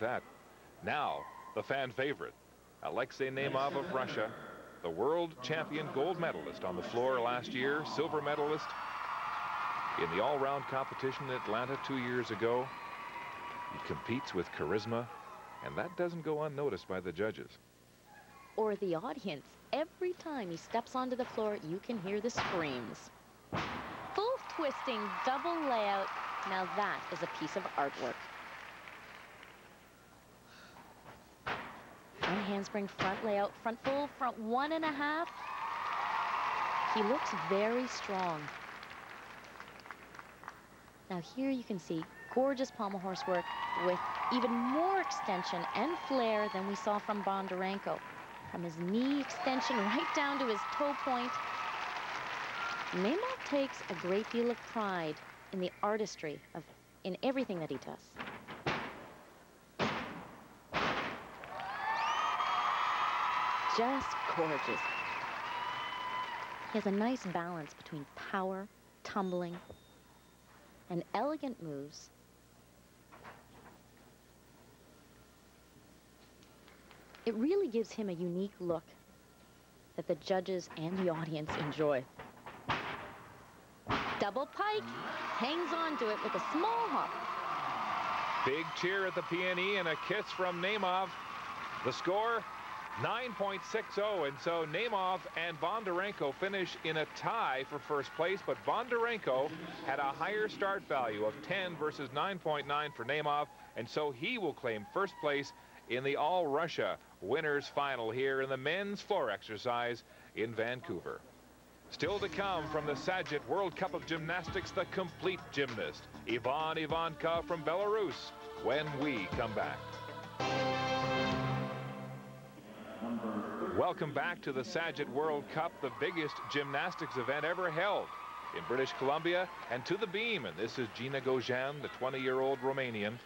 that. Now, the fan favorite, Alexei Nemov of Russia, the world champion gold medalist on the floor last year, silver medalist in the all-round competition in Atlanta 2 years ago. He competes with charisma, and that doesn't go unnoticed by the judges. Or the audience. Every time he steps onto the floor, you can hear the screams. Full twisting, double layout. Now that is a piece of artwork. One handspring, front layout, front full, front 1.5. He looks very strong. Now here you can see gorgeous pommel horse work with even more extension and flair than we saw from Bondarenko. From his knee extension right down to his toe point. Nemov takes a great deal of pride in the artistry in everything that he does. Just gorgeous. He has a nice balance between power, tumbling, and elegant moves. It really gives him a unique look that the judges and the audience enjoy. Double pike, hangs on to it with a small hop. Big cheer at the PNE and a kiss from Nemov. The score, 9.60, and so Nemov and Bondarenko finish in a tie for first place, but Bondarenko had a higher start value of 10 versus 9.9 for Nemov, and so he will claim first place in the All-Russia Winners Final here in the men's floor exercise in Vancouver. Still to come from the Sagit World Cup of Gymnastics, the complete gymnast, Ivankov from Belarus, when we come back. Welcome back to the Sagit World Cup, the biggest gymnastics event ever held in British Columbia, and to the beam. And this is Gina Gogean, the 20-year-old Romanian,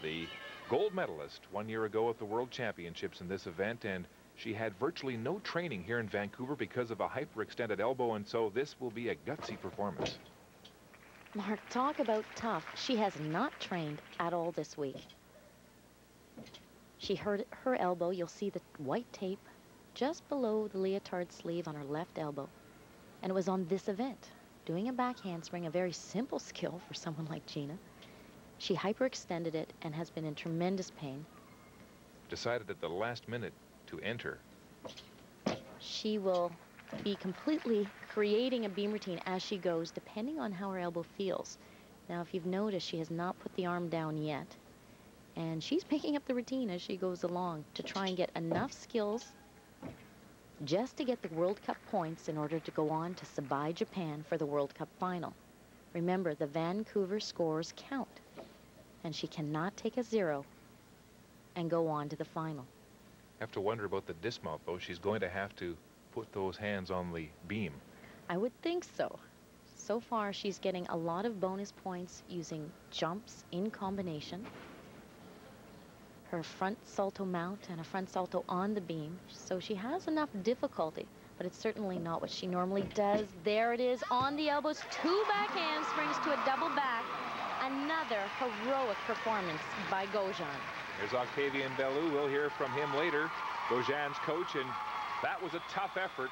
the gold medalist 1 year ago at the World Championships in this event, and she had virtually no training here in Vancouver because of a hyperextended elbow, and so this will be a gutsy performance. Mark, talk about tough. She has not trained at all this week. She hurt her elbow. You'll see the white tape just below the leotard sleeve on her left elbow. And it was on this event, doing a back handspring, a very simple skill for someone like Gina. She hyperextended it and has been in tremendous pain. Decided at the last minute to enter. She will be completely creating a beam routine as she goes, depending on how her elbow feels. Now, if you've noticed, she has not put the arm down yet. And she's picking up the routine as she goes along to try and get enough skills just to get the World Cup points in order to go on to Sabai, Japan for the World Cup final. Remember, the Vancouver scores count, and she cannot take a 0 and go on to the final. Have to wonder about the dismount, though. She's going to have to put those hands on the beam. I would think so. So far, she's getting a lot of bonus points using jumps in combination. Her front salto mount and a front salto on the beam. So she has enough difficulty, but it's certainly not what she normally does. There it is on the elbows. 2 back handsprings to a double back. Another heroic performance by Gogean. Here's Octavian Bellew. We'll hear from him later, Gogean's coach, and that was a tough effort.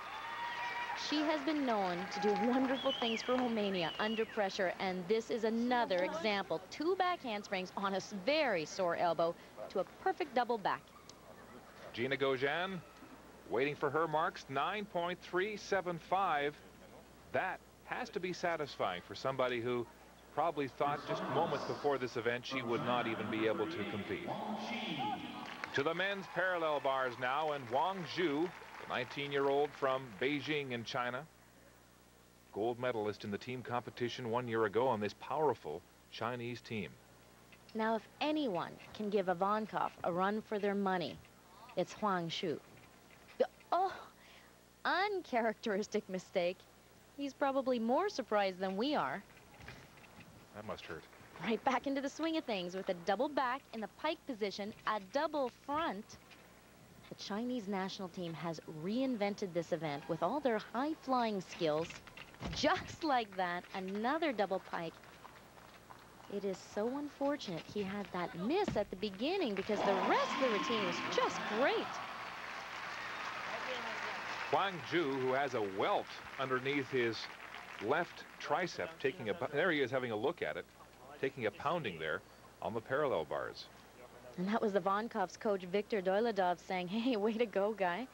She has been known to do wonderful things for Romania under pressure, and this is another example. 2 back handsprings on a very sore elbow to a perfect double back. Gina Gogean waiting for her marks, 9.375. That has to be satisfying for somebody who probably thought just moments before this event she would not even be able to compete. To the men's parallel bars now, and Huang, the 19-year-old from Beijing in China, gold medalist in the team competition 1 year ago on this powerful Chinese team. Now, if anyone can give Ivankov a run for their money, it's Huang. Oh, uncharacteristic mistake. He's probably more surprised than we are. That must hurt. Right back into the swing of things with a double back in the pike position, a double front. The Chinese national team has reinvented this event with all their high-flying skills. Just like that, another double pike. It is so unfortunate he had that miss at the beginning because the rest of the routine was just great. Huang, who has a welt underneath his left tricep, taking a, there he is having a look at it, taking a pounding there on the parallel bars. And that was Ivankov's coach, Viktor Doiladov, saying, hey, way to go, guy.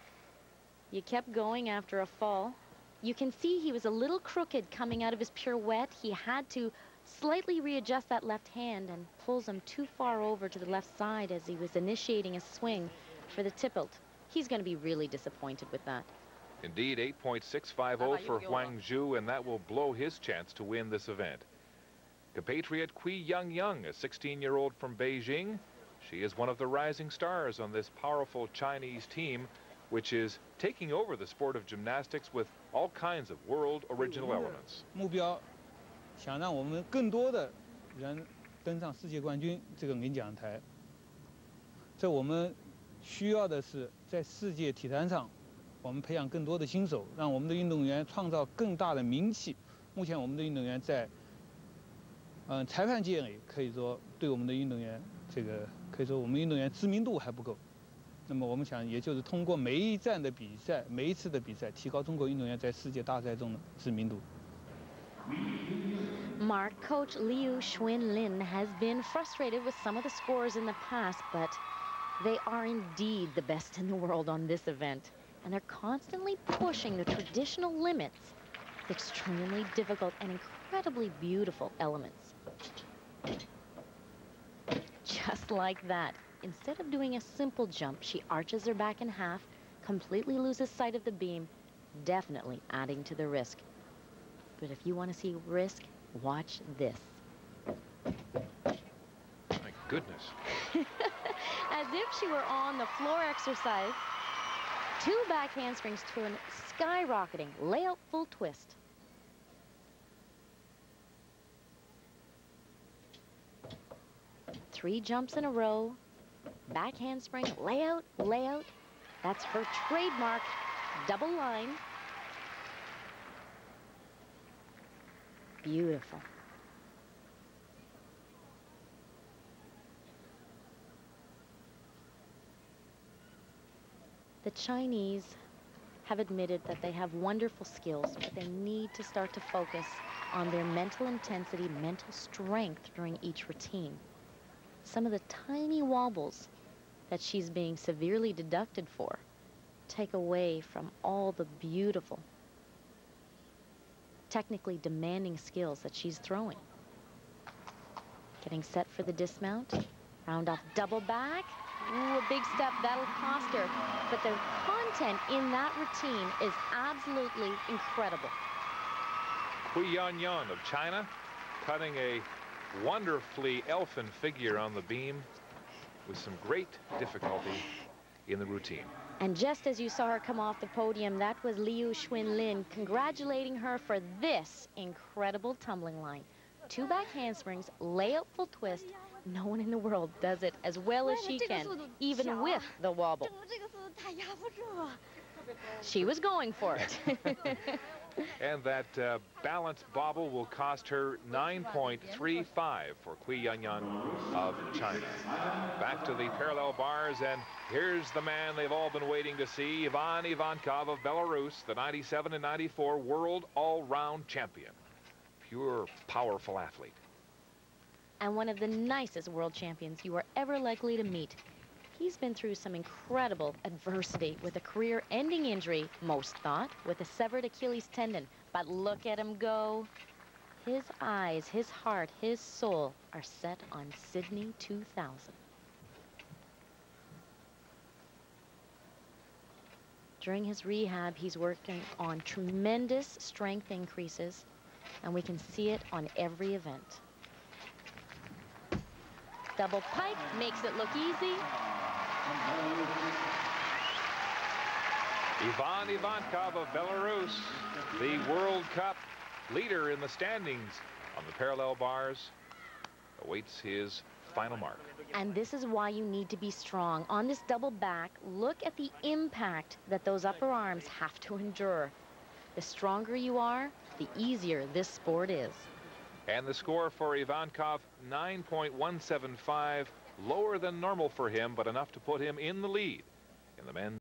You kept going after a fall. You can see he was a little crooked coming out of his pirouette. He had to slightly readjust that left hand and pulls him too far over to the left side as he was initiating a swing for the tippelt. He's going to be really disappointed with that. Indeed, 8.650 for Huang, and that will blow his chance to win this event. Compatriot Kui YuanYuan, a 16-year-old from Beijing. She is one of the rising stars on this powerful Chinese team, which is taking over the sport of gymnastics with all kinds of world original elements. 目标想让我们更多的人登上世界冠军这个领奖台。这我们需要的是在世界体坛上，我们培养更多的新手，让我们的运动员创造更大的名气。目前我们的运动员在裁判界里可以说对我们的运动员这个可以说我们运动员知名度还不够。那么我们想，也就是通过每一站的比赛，每一次的比赛，提高中国运动员在世界大赛中的知名度。Mark coach Liu Xuanlin has been frustrated with some of the scores in the past, but they are indeed the best in the world on this event. And they're constantly pushing the traditional limits with extremely difficult and incredibly beautiful elements. Just like that. Instead of doing a simple jump, she arches her back in half, completely loses sight of the beam, definitely adding to the risk. But if you want to see risk, watch this. My goodness. As if she were on the floor exercise. 2 back handsprings to a skyrocketing layout full twist. Three jumps in a row. Back handspring, layout, layout. That's her trademark double line. Beautiful. The Chinese have admitted that they have wonderful skills, but they need to start to focus on their mental intensity, mental strength during each routine. Some of the tiny wobbles that she's being severely deducted for take away from all the beautiful, technically demanding skills that she's throwing. Getting set for the dismount, round off double back. Ooh, a big step, that'll cost her. But the content in that routine is absolutely incredible. Kui YuanYuan of China cutting a wonderfully elfin figure on the beam with some great difficulty in the routine. And just as you saw her come off the podium, that was Liu Xuanlin congratulating her for this incredible tumbling line. 2 back handsprings, layout full twist. No one in the world does it as well as she can, even with the wobble. She was going for it. And that balance bobble will cost her 9.35 for Kui YuanYuan of China. Back to the parallel bars, and here's the man they've all been waiting to see, Ivankov of Belarus, the 97 and 94 world all-round champion. Pure, powerful athlete. And one of the nicest world champions you are ever likely to meet. He's been through some incredible adversity with a career-ending injury, most thought, with a severed Achilles tendon. But look at him go. His eyes, his heart, his soul are set on Sydney 2000. During his rehab, he's working on tremendous strength increases, and we can see it on every event. Double pike makes it look easy. Ivankov of Belarus, the World Cup leader in the standings on the parallel bars, awaits his final mark. And this is why you need to be strong. On this double back, look at the impact that those upper arms have to endure. The stronger you are, the easier this sport is. And the score for Ivankov, 9.175, lower than normal for him, but enough to put him in the lead in the men's